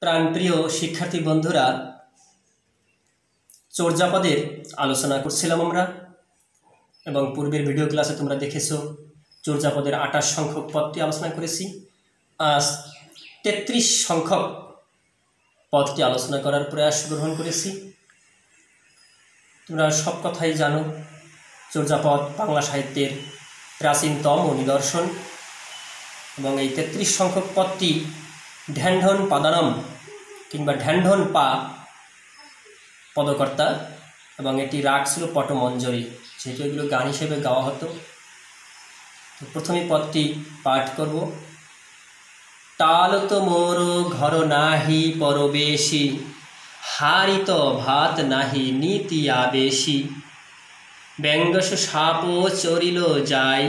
প্রাণপ্রিয় শিক্ষার্থী বন্ধুরা, চর্যাপদের আলোচনা করছিলাম আমরা এবং পূর্বের ভিডিও ক্লাসে তোমরা দেখেছো চর্যাপদের 28 সংখ্যক পদটি আলোচনা করেছি। আজ 33 সংখ্যক পদটি আলোচনা করার প্রয়াস গ্রহণ করেছি। তোমরা সব কথাই জানো, চর্যাপদ বাংলা সাহিত্যের প্রাচীনতম নিদর্শন এবং এই 33 সংখ্যক পদটি ঢ্যানঢন পাদানম কিংবা ঢ্যানঢন পা পদকর্তা এবং এটি রাগ ছিল পটমঞ্জরি, যেহেতু এগুলো গান হিসেবে গাওয়া হতো। তো প্রথমে পদটি পাঠ করব। টালত মোর ঘর নাহি পরবেশী, হারিত ভাত নাহি নীতি আবেশী, ব্যঙ্গস সাপ চরিল যাই,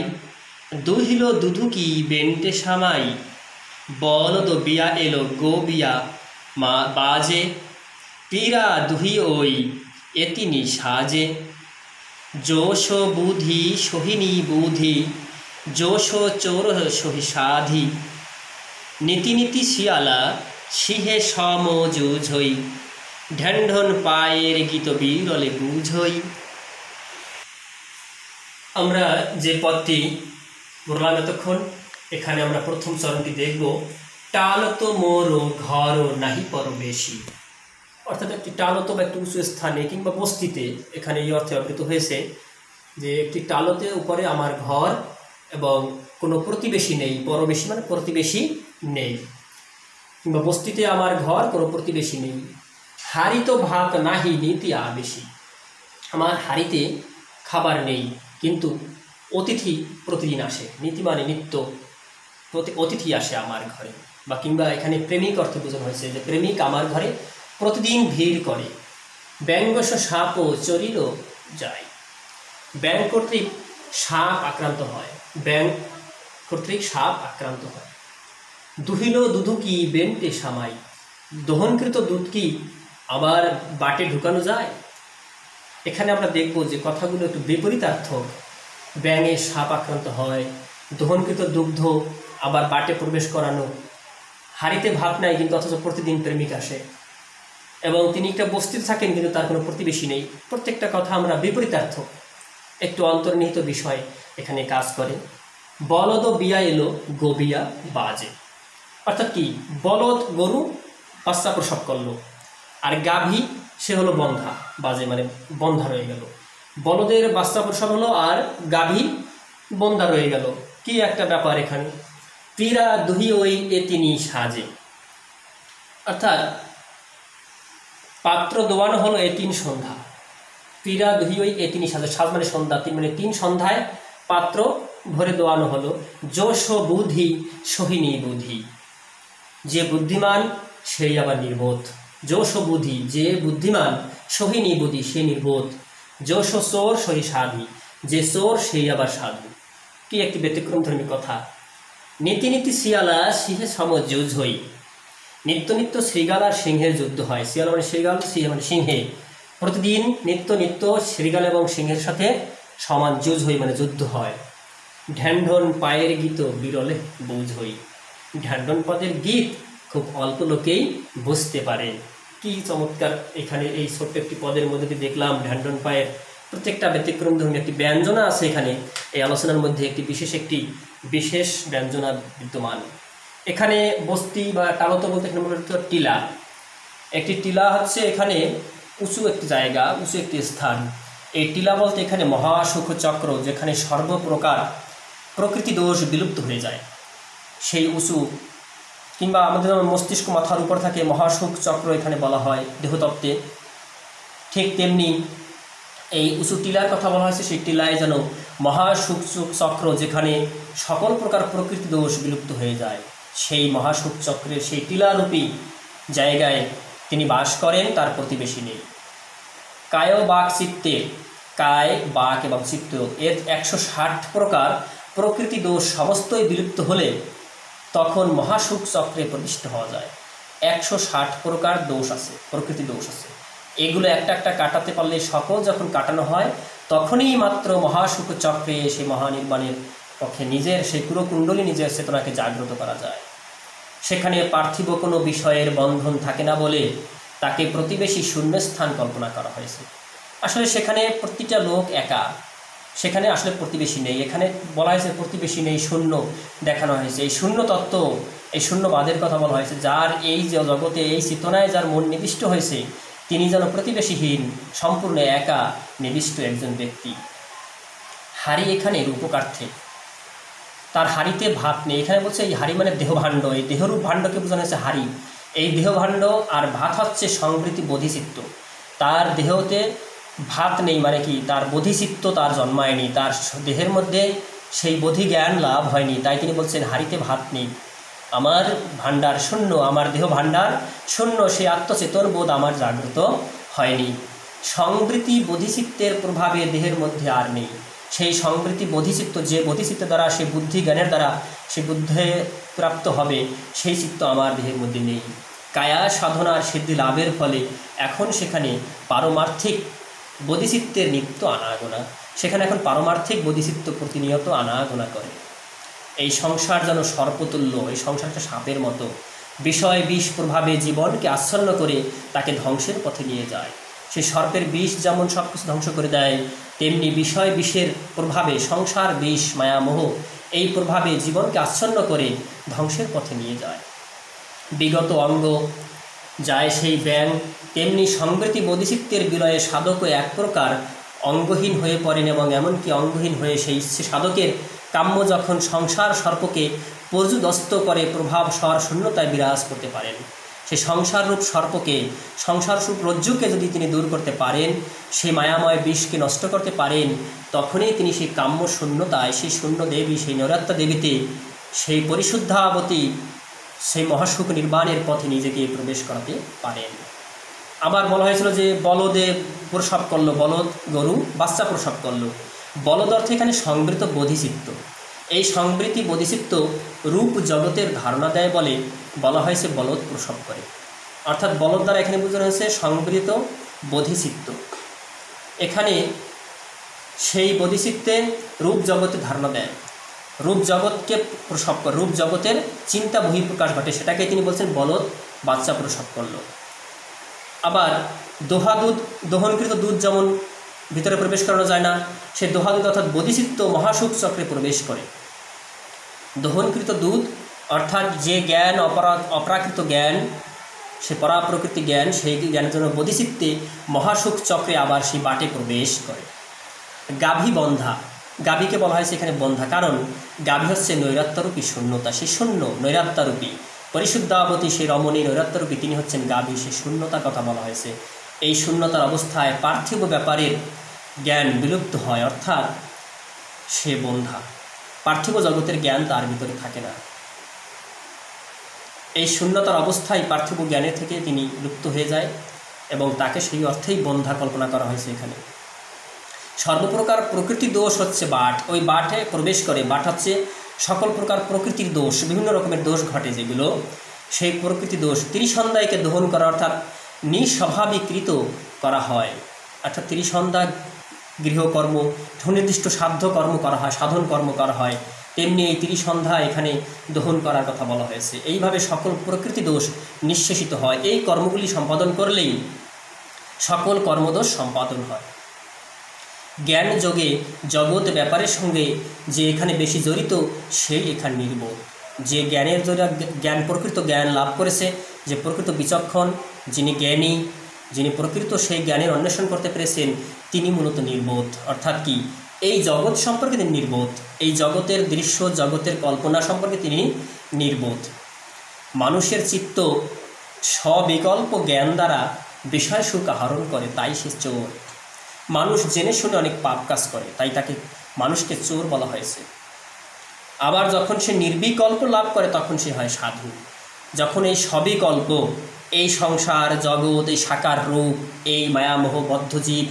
দুহিল দুধুকি বেন্টে সামাই, বলদ বিয়া এলো গো বিয়া মা বাজে, পীরা দুহি ওই এতিনি সাজে, যোশ বুধি সোহিনী বুধি, যোশ চোর সহি সাধি, নীতি নীতি শিয়ালা সিহে সম যুঝই, ঢ্যানঢন পায়ের গীত বিরলে বুঝই। আমরা যে পদটি বললাম এতক্ষণ, এখানে আমরা প্রথম চরণটি দেখব। টালত মোর ঘর নাহি পরবেশী, অর্থাৎ একটি টালত বা একটি উঁচু স্থানে কিংবা বস্তিতে, এখানে এই অর্থে ব্যবহৃত হয়েছে যে একটি টালতে উপরে আমার ঘর এবং কোনো প্রতিবেশী নেই। পরবেশী মানে প্রতিবেশী নেই, কিংবা বস্তিতে আমার ঘর, কোনো প্রতিবেশী নেই। হারিত ভাত নাহি নীতি আবেশী, আমার হাড়িতে খাবার নেই কিন্তু অতিথি প্রতিদিন আসে। নীতি মানে নিত্য, অতিথি আসে আমার ঘরে, বা কিংবা এখানে প্রেমিক অর্থে বোঝানো হয়েছে যে প্রেমিক আমার ঘরে প্রতিদিন ভিড় করে। ব্যঙ্গস সাপ চরিল যায়, ব্যাং কর্তৃক সাপ আক্রান্ত হয়, ব্যাং কর্তৃক সাপ আক্রান্ত হয়। দুহিল দুধুকি বেন্টে সামাই, দহনকৃত দুধ কি আবার বাটে ঢুকানো যায়। এখানে আমরা দেখব যে কথাগুলো একটু বিপরীতার্থক। ব্যাঙে সাপ আক্রান্ত হয়, দহনকৃত দুগ্ধ আবার বাটে প্রবেশ করানো, হাড়িতে ভাত নাই কিন্তু অথচ প্রতিদিন প্রেমিক আসে, এবং তিনি একটা বস্তিতে থাকেন কিন্তু তার কোনো প্রতিবেশী নেই। প্রত্যেকটা কথা আমরা বিপরীতার্থক, একটু অন্তর্নিহিত বিষয় এখানে কাজ করে। বলদ বিয়া এলো গো বিয়া বাজে, অর্থাৎ কি, বলদ গরু বাচ্চা প্রসব করলো, আর গাভী সে হলো বন্ধা, বাজে মানে বন্ধা রয়ে গেল। বলদের বাচ্চা প্রসব হলো আর গাভী বন্ধা রয়ে গেল, কি একটা ব্যাপার এখানে। পীরা দুহি ওই এতিনি সাজে, অর্থাৎ পাত্র দোয়ানো হলো এতিন সন্ধ্যা। পীরা দুহি ওই এতিনি সাজে, সাজ মানে সন্ধ্যা, তিন মানে তিন সন্ধ্যায় পাত্র ভরে দোয়ানো হলো। যোশ বুদ্ধি সোহিনী বুদ্ধি, যে বুদ্ধিমান সেই আবার নির্বোধ। যোশ বুদ্ধি, যে বুদ্ধিমান, সোহিনী বুদ্ধি সে নির্বোধ। যোশ চোর সহি সাধি, যে চোর সেই আবার সাধু। কি একটি ব্যতিক্রমধর্মী কথা। নীতি নীতি শিয়ালা সিংহে সম যুঝ হই, নিত্য নিত্য শৃগাল আর সিংহের যুদ্ধ হয়। শিয়াল মানে শৃগাল, সিংহ মানে সিংহে। প্রতিদিন নিত্য নিত্য শৃগাল এবং সিংহের সাথে সমান যুঝ হই মানে যুদ্ধ হয়। ঢ্যানঢন পায়ের গীত বিরলে বুঝ হই, ঢ্যানঢন পদের গীত খুব অল্প লোকেই বুঝতে পারে। কি চমৎকার এখানে এই ছোট্ট একটি পদের মধ্যে দিয়ে দেখলাম ঢ্যানঢন পায়ের প্রত্যেকটা ব্যতিক্রমধর্মী একটি ব্যঞ্জনা আছে এখানে। এই আলোচনার মধ্যে একটি বিশেষ ব্যঞ্জনা বিদ্যমান। এখানে বস্তি বা টালত বলতে এখানে মূলত টিলা, একটি টিলা হচ্ছে এখানে উঁচু একটি জায়গা, উঁচু একটি স্থান। এই টিলা বলতে এখানে মহাসুখ চক্র, যেখানে সর্বপ্রকার প্রকৃতি দোষ বিলুপ্ত হয়ে যায়, সেই উঁচু, কিংবা আমাদের যেমন মস্তিষ্ক মাথার উপর থাকে, মহাসুখ চক্র এখানে বলা হয় দেহতত্ত্বে, ঠিক তেমনি এই উঁচু টিলার কথা বলা হয়েছে। সেই টিলায় যেন মহাসুখ চক্র, যেখানে সকল প্রকার প্রকৃতি দোষ বিলুপ্ত হয়ে যায়, সেই মহাসুখ চক্রের সেই টিলারূপী জায়গায় তিনি বাস করেন, তার প্রতিবেশী নেই। কায় বাক চিত্তে, কায় বাক এবং চিত্ত এর 160 প্রকার প্রকৃতি দোষ সমস্তই বিলুপ্ত হলে তখন মহাসুখ চক্রে প্রতিষ্ঠিত হওয়া যায়। 160 প্রকার দোষ আছে, প্রকৃতি দোষ আছে। এগুলো একটা একটা কাটাতে পারলে, সকল যখন কাটানো হয় তখনই মাত্র মহাসুখ চক্রে সেই মহানির্বাণের পক্ষে নিজের সেই পুরো কুণ্ডলী, নিজের চেতনাকে জাগ্রত করা যায়। সেখানে পার্থিব কোনো বিষয়ের বন্ধন থাকে না বলে তাকে প্রতিবেশী শূন্যস্থান কল্পনা করা হয়েছে। আসলে সেখানে প্রতিটা লোক একা, সেখানে আসলে প্রতিবেশী নেই। এখানে বলা হয়েছে প্রতিবেশী নেই, শূন্য দেখানো হয়েছে। এই শূন্য তত্ত্ব, এই শূন্যবাদের কথা বলা হয়েছে। যার এই যে জগতে, এই চেতনায় যার মন নিবিষ্ট হয়েছে, তিনি যেন প্রতিবেশীহীন, সম্পূর্ণ একা নিবিষ্ট একজন ব্যক্তি। হাড়ি এখানে রূপকার্থে, তার হাড়িতে ভাত নেই। এখানে বলছে এই হাড়ি মানে দেহভাণ্ড, এই দেহরূপ ভাণ্ডকে বোঝানো হয়েছে হাড়ি। এই দেহভাণ্ড আর ভাত হচ্ছে সংবৃতি বোধিচিত্ত। তার দেহতে ভাত নেই মানে কি, তার বোধিচিত্ত তার জন্মায়নি, তার দেহের মধ্যে সেই বোধি জ্ঞান লাভ হয়নি। তাই তিনি বলছেন হাড়িতে ভাত নেই, আমার ভাণ্ডার শূন্য, আমার দেহ ভাণ্ডার শূন্য, সেই আত্মচেতন বোধ আমার জাগ্রত হয়নি। সংবৃতি বোধিচিত্তের প্রভাবে দেহের মধ্যে আর নেই। সেই সংবৃতি বোধিচিত্ত, যে বোধিচিত্ত দ্বারা, সেই বুদ্ধি জ্ঞানের দ্বারা সে বুদ্ধে প্রাপ্ত হবে, সেই চিত্ত আমার দেহের মধ্যে নেই। কায়া সাধনার সিদ্ধি লাভের ফলে এখন সেখানে পারমার্থিক বোধিচিত্তের নিত্য আনাগোনা, সেখানে এখন পারমার্থিক বোধিচিত্ত প্রতিনিয়ত আনাগোনা করে। এই সংসার যেন সর্পতুল্য, এই সংসারটা সাপের মতো, বিষয় বিষ প্রভাবে জীবনকে আচ্ছন্ন করে তাকে ধ্বংসের পথে নিয়ে যায়। সেই সর্পের বিষ যেমন সব কিছু ধ্বংস করে দেয়, তেমনি বিষয় বিষের প্রভাবে, সংসার বিষ মায়ামোহ, এই প্রভাবে জীবনকে আচ্ছন্ন করে ধ্বংসের পথে নিয়ে যায়। বিগত অঙ্গ যায় সেই ব্যাং, তেমনি সংবৃতি বোধিচিত্তের বিলয়ে সাধকও এক প্রকার অঙ্গহীন হয়ে পড়েন, এবং এমনকি অঙ্গহীন হয়ে সেই সাধকের কাম্য যখন সংসার সর্পকে পর্যুদস্ত করে প্রভাব স্বর শূন্যতায় বিরাজ করতে পারেন। সেই সংসাররূপ সর্পকে, সংসাররূপ রজ্জুকে যদি তিনি দূর করতে পারেন, সেই মায়াময় বিষকে নষ্ট করতে পারেন, তখনই তিনি সেই কাম্য শূন্যতায়, সেই শূন্য দেবী, সেই নৈরাত্মা দেবীতে, সেই পরিশুদ্ধাবতী, সেই মহাসুখ নির্বাণের পথে নিজেকে প্রবেশ করাতে পারেন। আবার বলা হয়েছিল যে বলদে প্রসব করলো, বলদ গরু বাচ্চা প্রসব করলো। বলদ অর্থে এখানে সংবৃত বোধিচিত্ত। এই সংবৃতি বোধিচিত্ত রূপ জগতের ধারণা দেয় বলে বলা হয়েছে বলদ প্রসব করে। অর্থাৎ বলদ দ্বারা এখানে বোঝানো হয়েছে সংবৃত বোধিচিত্ত। এখানে সেই বোধিচিত্তে রূপ জগতে ধারণা দেয়, রূপ জগৎকে প্রসব করে, রূপ জগতের চিন্তা বহিঃপ্রকাশ ঘটে, সেটাকে তিনি বলছেন বলদ বাচ্চা প্রসব করলো। আবার দোহা দুধ, দহনকৃত দুধ যেমন ভিতরে প্রবেশ করানো যায় না, সে দোহা দুধ অর্থাৎ বোধিচিত্ত মহাসুখ চক্রে প্রবেশ করে। দহনকৃত দুধ অর্থাৎ যে জ্ঞান, অপ্রাকৃত জ্ঞান, সে পরাপ্রকৃতি জ্ঞান, সেই জ্ঞানের জন্য বোধিচিত্তে মহাসুখ চক্রে আবার সেই বাটে প্রবেশ করে। গাভী বন্ধা, গাভীকে বলা হয়েছে এখানে বন্ধা, কারণ গাভী হচ্ছে নৈরাত্যারূপী শূন্যতা, সেই শূন্য নৈরাত্যারূপী পরিশুদ্ধাবতী, সেই রমণী নৈরাত্যারূপী, তিনি হচ্ছেন গাভী, সেই শূন্যতার কথা বলা হয়েছে। এই শূন্যতার অবস্থায় পার্থিব ব্যাপারের জ্ঞান বিলুপ্ত হয়, অর্থাৎ সে বন্ধা, পার্থিব জগতের জ্ঞান তার ভিতরে থাকে না। এই শূন্যতার অবস্থায় পার্থিব জ্ঞানের থেকে তিনি লুপ্ত হয়ে যায়, এবং তাকে সেই অর্থেই বন্ধা কল্পনা করা হয়েছে এখানে। সর্বপ্রকার প্রকৃতি দোষ হচ্ছে বাট, ওই বাটে প্রবেশ করে। বাট হচ্ছে সকল প্রকার প্রকৃতির দোষ, বিভিন্ন রকমের দোষ ঘটে যেগুলো, সেই প্রকৃতি দোষ ত্রিসন্ধ্যায়কে দহন করা, অর্থাৎ নিঃস্বাভাবিকৃত করা হয়। অর্থাৎ ত্রিসন্ধ্যা গৃহকর্ম, সুনির্দিষ্ট সাধ্য কর্ম করা হয়, সাধন কর্ম করা হয়, তেমনি এই ত্রিসন্ধ্যা এখানে দহন করার কথা বলা হয়েছে। এইভাবে সকল প্রকৃতি দোষ নিঃশেষিত হয়। এই কর্মগুলি সম্পাদন করলেই সকল কর্মদোষ সম্পাদন হয়। জ্ঞান যোগে জগৎ ব্যাপারের সঙ্গে যে এখানে বেশি জড়িত, সেই এখানে নির্বোধ। যে জ্ঞানের দ্বারা জ্ঞান, প্রকৃত জ্ঞান লাভ করেছে, যে প্রকৃত বিচক্ষণ, যিনি জ্ঞানী, যিনি প্রকৃত সেই জ্ঞানের অন্বেষণ করতে পেরেছেন, তিনি মূলত নির্বোধ। অর্থাৎ কি, এই জগৎ সম্পর্কে তিনি নির্বোধ, এই জগতের দৃশ্য, জগতের কল্পনা সম্পর্কে তিনি নির্বোধ। মানুষের চিত্ত স্ববিকল্প জ্ঞান দ্বারা বিষয় সুখ আহরণ করে, তাই সে চোর। মানুষ জেনে শুনে অনেক পাপ কাজ করে, তাই তাকে, মানুষকে চোর বলা হয়েছে। আবার যখন সে নির্বিকল্প লাভ করে, তখন সে হয় সাধু। যখন এই সবিকল্প, এই সংসার জগৎ, এই সাকার রূপ, এই মায়ামোহ বদ্ধজীব,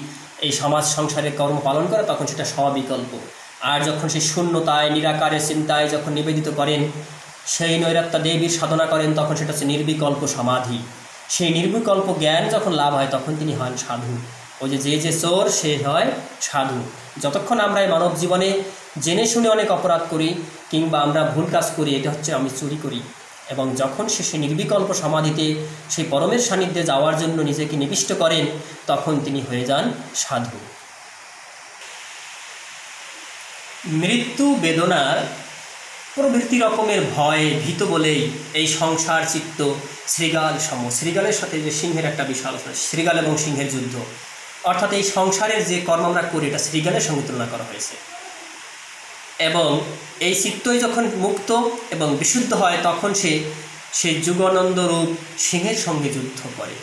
এই সমাজ সংসারের কর্ম পালন করে, তখন সেটা সবিকল্প। আর যখন সেই শূন্যতায়, নিরাকারের চিন্তায় যখন নিবেদিত করেন, সেই নৈরাত্মা দেবীর সাধনা করেন, তখন সেটা হচ্ছে নির্বিকল্প সমাধি। সেই নির্বিকল্প জ্ঞান যখন লাভ হয়, তখন তিনি হন সাধু। ওই যে চোর, সে হয় সাধু। যতক্ষণ আমরা এই মানব জীবনে জেনে শুনে অনেক অপরাধ করি, কিংবা আমরা ভুল কাজ করি, এটা হচ্ছে আমি চুরি করি, এবং যখন সে সেই নির্বিকল্প সমাধিতে সেই পরমের সান্নিধ্যে যাওয়ার জন্য নিজেকে নিবিষ্ট করেন, তখন তিনি হয়ে যান সাধু। মৃত্যু বেদনার প্রভৃতি রকমের ভয়ে ভীত বলেই এই সংসার চিত্ত শৃগাল সম। শৃগালের সাথে যে সিংহের একটা বিশাল, শৃগাল এবং সিংহের যুদ্ধ, অর্থাৎ এই সংসারের যে কর্ম আমরা করি এটা শৃগালের সঙ্গে তুলনা করা হয়েছে। এবং এই চিত্তই যখন মুক্ত এবং বিশুদ্ধ হয় তখন সে সেই যুগানন্দ রূপ সিংহের সঙ্গে যুদ্ধ করে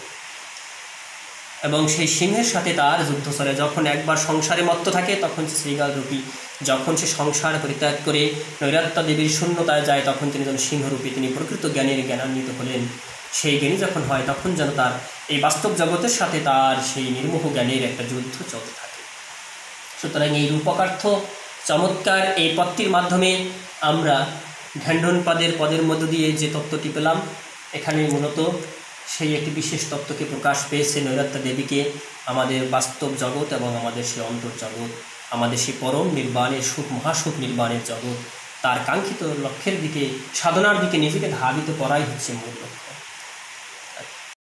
এবং সেই সিংহের সাথে তার যুদ্ধ চলে। যখন একবার সংসারে মত্ত থাকে তখন সে শৃগাল রূপী, যখন সে সংসার পরিত্যাগ করে নৈরাত্য দেবীর শূন্যতায় যায় তখন তিনি যেন সিংহরূপী, তিনি প্রকৃত জ্ঞানের জ্ঞানান্বিত হলেন। সেই জ্ঞানী যখন হয় তখন যেন তার এই বাস্তব জগতের সাথে তার সেই নির্মোহ জ্ঞানের একটা যুদ্ধ চলতে থাকে। সুতরাং এই রূপকার্থ চমৎকার এই পদটির মাধ্যমে আমরা ঢেণ্ডনপাদের পদের মধ্য দিয়ে যে তত্ত্বটি পেলাম, এখানে মূলত সেই একটি বিশেষ তত্ত্বকে প্রকাশ পেয়েছে নৈরাত্য দেবীকে আমাদের বাস্তব জগৎ এবং আমাদের সেই অন্তর্জগৎ, আমাদের সেই পরম নির্বাণের সুখ, মহাসুখ নির্বাণের জগৎ, তার কাঙ্ক্ষিত লক্ষ্যের দিকে, সাধনার দিকে নিজেকে ধাবিত করাই হচ্ছে মূল লক্ষ্য।